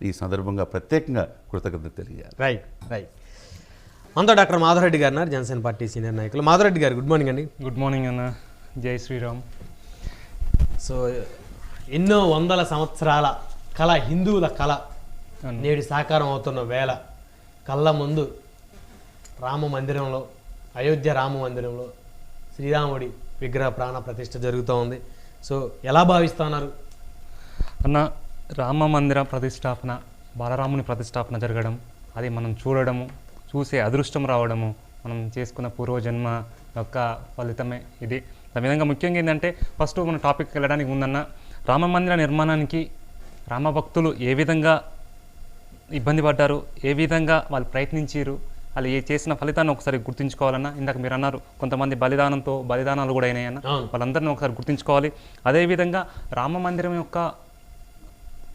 ఈ సందర్భంగా ప్రత్యేకంగా కృతజ్ఞత తెలియాలి. Right right. మనతో డాక్టర్ మాధవరెడ్డి గారు ఉన్నారు, జనసేన పార్టీ సీనియర్ నాయకులు. మాధవరెడ్డి గారు గుడ్ మార్నింగ్ అండి. గుడ్ మార్నింగ్ అన్న. జై శ్రీరామ్. సో ఎన్నో వందల సంవత్సరాల కళ, హిందువుల కళ నేడు సాకారం అవుతున్న వేళ కళ్ళ ముందు రామ మందిరంలో, అయోధ్య రామ మందిరంలో శ్రీరాముడి విగ్రహ ప్రాణ ప్రతిష్ఠ జరుగుతూ ఉంది. సో ఎలా భావిస్తున్నారు అన్న? రామ మందిర ప్రతిష్టాపన, బాలరాముని ప్రతిష్టాపన జరగడం, అది మనం చూడడము, చూసే అదృష్టం రావడము మనం చేసుకున్న పూర్వజన్మ యొక్క ఫలితమే ఇది. దాని విధంగా ముఖ్యంగా ఏంటంటే ఫస్ట్ మన టాపిక్కి వెళ్ళడానికి ముందన్న రామ మందిర నిర్మాణానికి రామభక్తులు ఏ విధంగా ఇబ్బంది పడ్డారు, ఏ విధంగా వాళ్ళు ప్రయత్నించారు, వాళ్ళు చేసిన ఫలితాన్ని ఒకసారి గుర్తుంచుకోవాలన్నా. ఇందాక మీరు అన్నారు కొంతమంది బలిదానాలు కూడా అయినాయన్న, వాళ్ళందరినీ ఒకసారి గుర్తుంచుకోవాలి. అదేవిధంగా రామ మందిరం యొక్క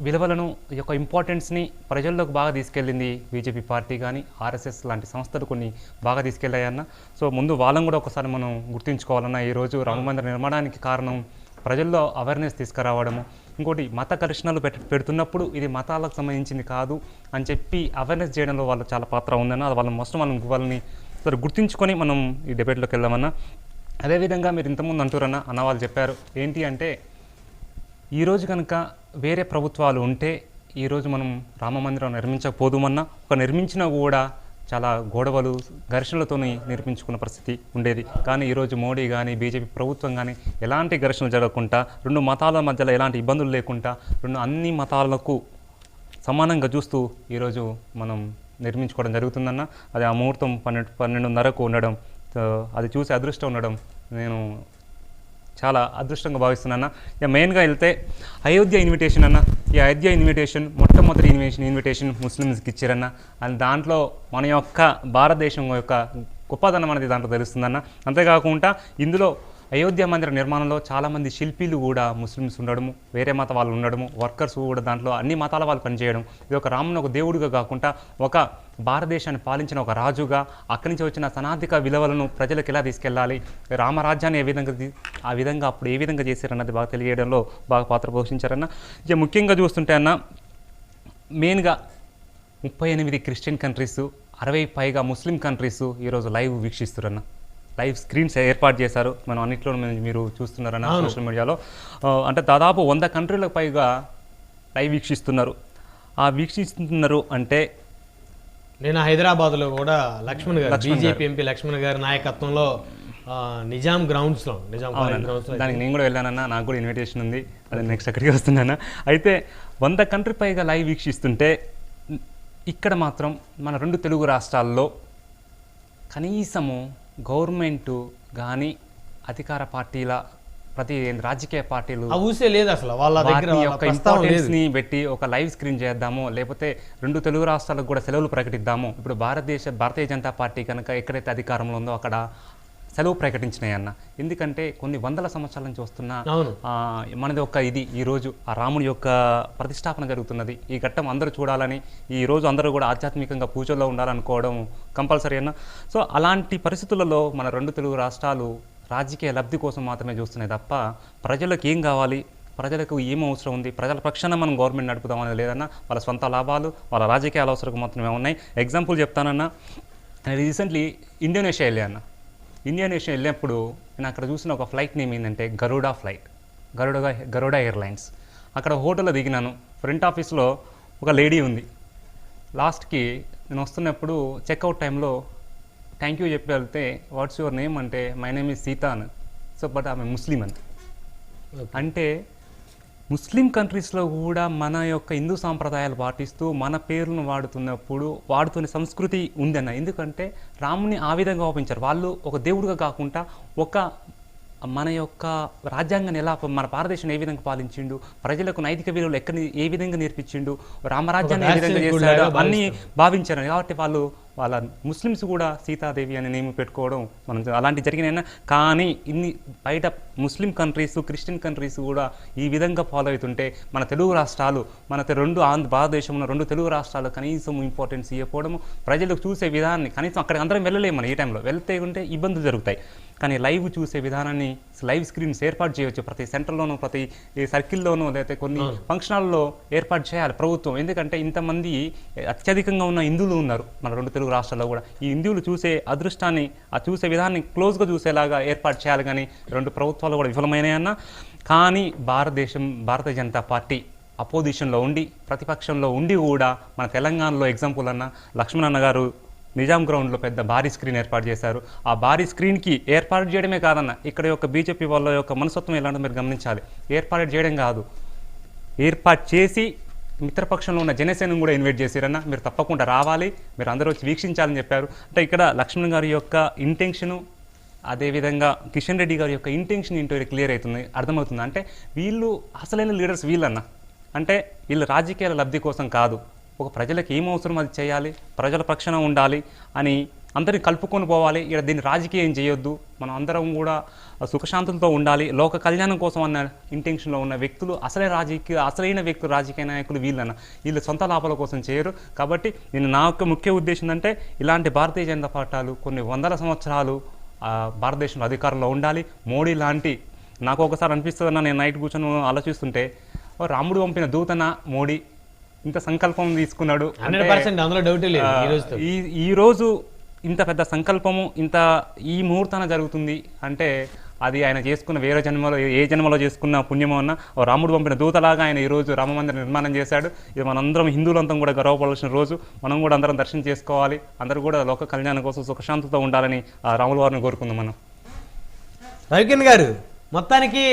విలువలను, ఈ యొక్క ఇంపార్టెన్స్ని ప్రజల్లోకి బాగా తీసుకెళ్ళింది బీజేపీ పార్టీ కానీ ఆర్ఎస్ఎస్ లాంటి సంస్థలు కొన్ని బాగా తీసుకెళ్ళాయన్న. సో ముందు వాళ్ళని కూడా ఒకసారి మనం గుర్తుంచుకోవాలన్నా. ఈరోజు రామ మందిర నిర్మాణానికి కారణం ప్రజల్లో అవేర్నెస్ తీసుకురావడము. ఇంకోటి మత ఘర్షణలు పెడుతున్నప్పుడు ఇది మతాలకు సంబంధించింది కాదు అని చెప్పి అవేర్నెస్ చేయడంలో వాళ్ళు చాలా పాత్ర ఉందన్న. అది వాళ్ళని సరే గుర్తుంచుకొని మనం ఈ డిబేట్లోకి వెళ్దామన్నా. అదేవిధంగా మీరు ఇంతకుముందు అంటారన్న, అన్న వాళ్ళు చెప్పారు ఏంటి అంటే ఈరోజు కనుక వేరే ప్రభుత్వాలు ఉంటే ఈరోజు మనం రామ మందిరం నిర్మించకపోదుమన్నా, నిర్మించినా కూడా చాలా గొడవలు ఘర్షణలతో నిర్మించుకున్న పరిస్థితి ఉండేది. కానీ ఈరోజు మోడీ కానీ బీజేపీ ప్రభుత్వం కానీ ఎలాంటి ఘర్షణలు జరగకుండా, రెండు మతాల మధ్యలో ఎలాంటి ఇబ్బందులు లేకుండా, అన్ని మతాలకు సమానంగా చూస్తూ ఈరోజు మనం నిర్మించుకోవడం జరుగుతుందన్న. అది ఆ ముహూర్తం 12:30కు ఉండడం, అది చూసి అదృష్టం ఉండడం నేను చాలా అదృష్టంగా భావిస్తున్నాను. ఇక మెయిన్గా వెళ్తే అయోధ్య ఇన్విటేషన్ అన్న. ఈ అయోధ్య ఇన్విటేషన్ మొట్టమొదటి ఇన్విటేషన్ ముస్లిమ్స్కి ఇచ్చారన్న. అండ్ దాంట్లో మన యొక్క భారతదేశం యొక్క గొప్పదనం అనేది దాంట్లో తెలుస్తుందన్న. అంతేకాకుండా ఇందులో అయోధ్య మందిర నిర్మాణంలో చాలామంది శిల్పీలు కూడా ముస్లిమ్స్ ఉండడము, వేరే మత వాళ్ళు ఉండడము, వర్కర్స్ కూడా దాంట్లో అన్ని మతాల వాళ్ళు పనిచేయడం, ఇది ఒక రాముని ఒక దేవుడిగా కాకుండా ఒక భారతదేశాన్ని పాలించిన ఒక రాజుగా, అక్కడి నుంచి వచ్చిన సనాధిక విలువలను ప్రజలకు ఎలా తీసుకెళ్ళాలి, రామరాజ్యాన్ని ఆ విధంగా అప్పుడు ఏ విధంగా చేశారన్నది బాగా తెలియడంలో బాగా పాత్ర పోషించారన్న. ఇక ముఖ్యంగా చూస్తుంటే అన్న మెయిన్గా 38 క్రిస్టియన్ కంట్రీస్, 60 పైగా ముస్లిం కంట్రీస్ ఈరోజు లైవ్ వీక్షిస్తున్నారన్న. లైవ్ స్క్రీన్స్ ఏర్పాటు చేశారు. మనం అన్నింటిలో మీరు చూస్తున్నారన్న సోషల్ మీడియాలో. అంటే దాదాపు 100 కంట్రీలకు పైగా లైవ్ వీక్షిస్తున్నారు. ఆ వీక్షిస్తున్నారు అంటే నేను హైదరాబాద్లో కూడా లక్ష్మణ్ గారు, బీజేపీ ఎంపీ లక్ష్మణ్ గారి నాయకత్వంలో నిజాం గ్రౌండ్స్లో దానికి నేను కూడా వెళ్ళానన్నా. నాకు కూడా ఇన్విటేషన్ ఉంది, అది నెక్స్ట్ అక్కడికి వస్తున్నాను. అయితే 100 కంట్రీ పైగా లైవ్ వీక్షిస్తుంటే ఇక్కడ మాత్రం మన 2 తెలుగు రాష్ట్రాల్లో కనీసము గవర్నమెంటు కానీ అధికార పార్టీల ప్రతి రాజకీయ పార్టీలు ఊసే లేదు అసలు. వాళ్ళ దగ్గర యొక్క ఇంపార్టెన్స్ని పెట్టి ఒక లైవ్ స్క్రీన్ చేద్దాము, లేకపోతే 2 తెలుగు రాష్ట్రాలకు కూడా సెలవులు ప్రకటిద్దాము. ఇప్పుడు భారతీయ జనతా పార్టీ కనుక ఎక్కడైతే అధికారంలో ఉందో అక్కడ సెలవు ప్రకటించినాయి అన్న. ఎందుకంటే కొన్ని వందల సంవత్సరాల నుంచి వస్తున్న మనది ఒక ఇది ఈరోజు ఆ రాముడి యొక్క ప్రతిష్టాపన జరుగుతున్నది. ఈ ఘట్టం అందరూ చూడాలని, ఈరోజు అందరూ కూడా ఆధ్యాత్మికంగా పూజల్లో ఉండాలనుకోవడం కంపల్సరీ అన్న. సో అలాంటి పరిస్థితులలో మన 2 తెలుగు రాష్ట్రాలు రాజకీయ లబ్ధి కోసం మాత్రమే చూస్తున్నాయి తప్ప ప్రజలకు ఏం కావాలి, ప్రజలకు ఏం అవసరం ఉంది, ప్రజల పక్షాన మనం గవర్నమెంట్ నడుపుదాం అనేది లేదన్నా. వాళ్ళ సొంత లాభాలు, వాళ్ళ రాజకీయాల అవసరం మాత్రమే ఉన్నాయి. ఎగ్జాంపుల్ చెప్తానన్నా, రీసెంట్లీ ఇండోనేషియా వెళ్ళాను. ఇండోనేషియా వెళ్ళినప్పుడు నేను అక్కడ చూసిన ఒక ఫ్లైట్ నేమ్ ఏంటంటే గరుడా ఎయిర్లైన్స్. అక్కడ హోటల్లో దిగినాను. ఫ్రంట్ ఆఫీస్లో ఒక లేడీ ఉంది. లాస్ట్కి నేను వస్తున్నప్పుడు చెక్అవుట్ టైంలో థ్యాంక్ యూ చెప్పి వెళ్తే వాట్స్ యువర్ నేమ్ అంటే మై నేమ్ ఈజ్ సీతా అని. సో బట్ ఆమె ముస్లిం అని. అంటే ముస్లిం కంట్రీస్లో కూడా మన యొక్క హిందూ సాంప్రదాయాలు పాటిస్తూ మన పేర్లను వాడుతున్న సంస్కృతి ఉందన్న. ఎందుకంటే రాముని ఆ విధంగా ఒప్పించారు. వాళ్ళు ఒక దేవుడిగా కాకుండా ఒక మన యొక్క రాజ్యాంగాన్ని ఎలా, మన భారతదేశం ఏ విధంగా పాలించిండు, ప్రజలకు నైతిక విలువలు ఏ విధంగా నేర్పించిండు, రామరాజ్యాన్ని ఏ విధంగా చేశాడు అన్నీ భావించారు. కాబట్టి వాళ్ళ ముస్లిమ్స్ కూడా సీతాదేవి అని నేమ్ పెట్టుకోవడం మనం అలాంటి జరిగినాయినా. కానీ ఇన్ని బయట ముస్లిం కంట్రీస్, క్రిస్టియన్ కంట్రీస్ కూడా ఈ విధంగా ఫాలో అవుతుంటే మన తెలుగు రాష్ట్రాలు, భారతదేశంలో 2 తెలుగు రాష్ట్రాలు కనీసం ఇంపార్టెన్స్ ఇవ్వకపోవడము, ప్రజలకు చూసే విధానాన్ని కనీసం అక్కడికి అందరం వెళ్ళలేము. మనం ఈ టైంలో వెళ్తే ఉంటే ఇబ్బందులు జరుగుతాయి. కానీ లైవ్ చూసే విధానాన్ని లైవ్ స్క్రీన్స్ ఏర్పాటు చేయవచ్చు. ప్రతి సెంటర్లోనూ, ప్రతి సర్కిల్లోనూ, లేకపోతే కొన్ని ఫంక్షనాల్లో ఏర్పాటు చేయాలి ప్రభుత్వం. ఎందుకంటే ఇంతమంది అత్యధికంగా ఉన్న హిందువులు ఉన్నారు మన 2 తెలుగు రాష్ట్రాల్లో కూడా. ఈ హిందువులు చూసే అదృష్టాన్ని, ఆ చూసే విధానాన్ని క్లోజ్గా చూసేలాగా ఏర్పాటు చేయాలి. కానీ 2 ప్రభుత్వాలు కూడా విఫలమైనాయన్న. కానీ భారతీయ జనతా పార్టీ అపోజిషన్లో ఉండి, ప్రతిపక్షంలో ఉండి కూడా మన తెలంగాణలో ఎగ్జాంపుల్ అన్న లక్ష్మణ్ గారు నిజాం గ్రౌండ్లో పెద్ద భారీ స్క్రీన్ ఏర్పాటు చేశారు. ఆ భారీ స్క్రీన్కి ఏర్పాటు చేయడమే కాదన్న, ఇక్కడ యొక్క బీజేపీ వాళ్ళ యొక్క మనస్తత్వం ఎలాంటి మీరు గమనించాలి. ఏర్పాటు చేయడం కాదు, ఏర్పాటు చేసి మిత్రపక్షంలో ఉన్న జనసేనను కూడా ఇన్వైట్ చేశారన్న. మీరు తప్పకుండా రావాలి, మీరు అందరూ వచ్చి వీక్షించాలని చెప్పారు. అంటే ఇక్కడ లక్ష్మణ్ గారి యొక్క ఇంటెన్షను, అదేవిధంగా కిషన్ రెడ్డి గారి యొక్క ఇంటెన్షన్ ఏంటో క్లియర్ అవుతుంది, అర్థమవుతుంది. అంటే వీళ్ళు అసలైన లీడర్స్ వీళ్ళన్న. అంటే వీళ్ళు రాజకీయాల లబ్ధి కోసం కాదు, ఒక ప్రజలకు ఏం అవసరం అది చేయాలి, ప్రజల పక్షాన ఉండాలి అని అందరిని కలుపుకొని పోవాలి. ఇక్కడ దీన్ని రాజకీయం చేయొద్దు, మనం అందరం కూడా సుఖశాంతులతో ఉండాలి, లోక కళ్యాణం కోసం అన్న ఇంటెన్షన్లో ఉన్న వ్యక్తులు అసలైన వ్యక్తులు, రాజకీయ నాయకులు వీళ్ళన్న. వీళ్ళు సొంత లాభాల కోసం చేయరు. కాబట్టి నేను నా యొక్క ముఖ్య ఉద్దేశం అంటే ఇలాంటి భారతీయ జనతా పార్టీలు కొన్ని వందల సంవత్సరాలు భారతదేశంలో అధికారంలో ఉండాలి. మోడీ లాంటి, నాకు ఒకసారి అనిపిస్తుందన్న, నేను నైట్ కూర్చొని ఆలోచిస్తుంటే రాముడు పంపిన దూతన మోడీ ఇంత సంకల్పం తీసుకున్నాడు. 100% అందులో డౌటే లేదు. ఈ రోజు ఇంత పెద్ద సంకల్పము ఈ ముహూర్తాన జరుగుతుంది అంటే అది ఆయన చేసుకున్న వేరే జన్మలో, ఏ జన్మలో చేసుకున్న పుణ్యమో అన్న రాముడు పంపిన దూతలాగా ఆయన ఈరోజు రామమందిరం నిర్మాణం చేశాడు. ఇది మనందరం హిందువులంతా కూడా గర్వపడాల్సిన రోజు. మనం కూడా అందరం దర్శనం చేసుకోవాలి, అందరూ కూడా లోక కళ్యాణం కోసం సుఖశాంతితో ఉండాలని రాముల వారిని కోరుకుందాం మనం. రవికిరణ్ గారు మొత్తానికి